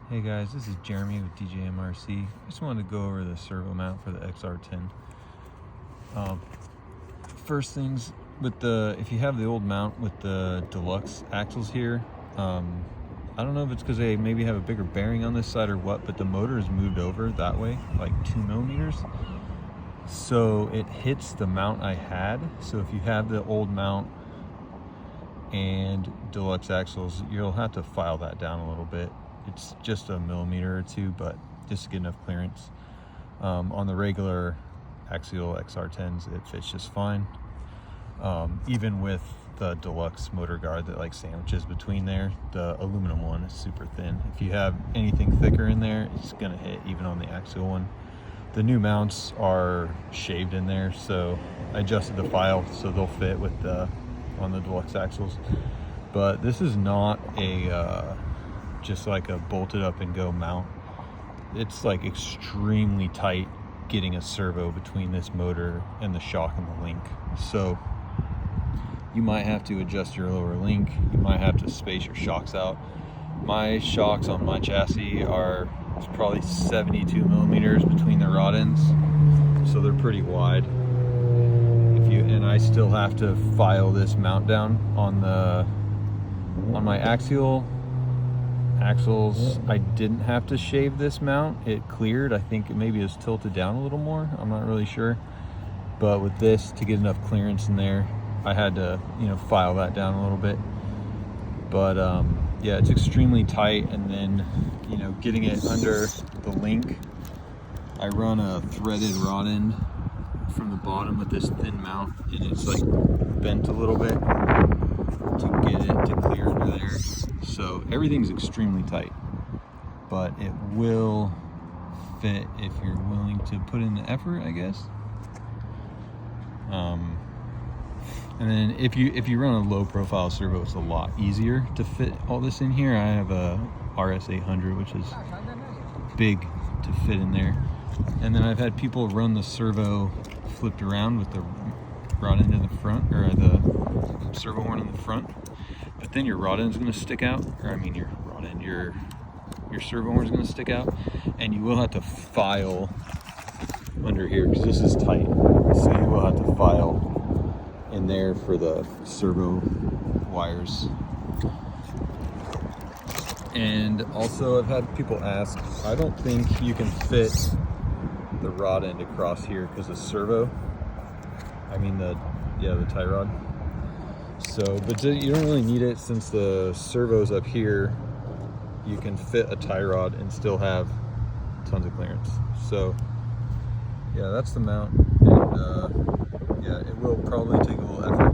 Hey guys, this is Jeremy with DJM. I just wanted to go over the servo mount for the XR10. First things, if you have the old mount with the deluxe axles here, I don't know if it's because they maybe have a bigger bearing on this side or what, but the motor is moved over that way, like 2 millimeters. So it hits the mount I had. So if you have the old mount and deluxe axles, you'll have to file that down a little bit. It's just a millimeter or two, but just to get enough clearance. On the regular axial XR10s, it fits just fine. Even with the deluxe motor guard that like sandwiches between there, the aluminum one is super thin. If you have anything thicker in there, it's gonna hit even on the axial one. The new mounts are shaved in there, so I adjusted the file so they'll fit with on the deluxe axles. But this is not a just like a bolted up and go mount. It's like extremely tight getting a servo between this motor and the shock and the link. So you might have to adjust your lower link. You might have to space your shocks out. My shocks on my chassis are probably 72 millimeters between the rod ends, so they're pretty wide. And I still have to file this mount down on my axles. I didn't have to shave this mount. It cleared. I think maybe it was tilted down a little more. I'm not really sure. But with this, to get enough clearance in there, I had to, file that down a little bit. But yeah, it's extremely tight. And then, getting it under the link, I run a threaded rod end from the bottom with this thin mount, and it's like bent a little bit to get it to clear under there. So everything's extremely tight, but it will fit if you're willing to put in the effort, I guess. And then if you run a low profile servo, it's a lot easier to fit all this in here. I have a RS800, which is big to fit in there. And then I've had people run the servo flipped around with the rod end in the front, or the servo horn in the front. But then your rod end is going to stick out, your servo horn is going to stick out, and you will have to file under here because this is tight. So you will have to file in there for the servo wires. And also, I've had people ask, I don't think you can fit the rod end across here because of servo. The tie rod. So, but you don't really need it since the servo's up here. You can fit a tie rod and still have tons of clearance. So, yeah, that's the mount. And yeah, it will probably take a little effort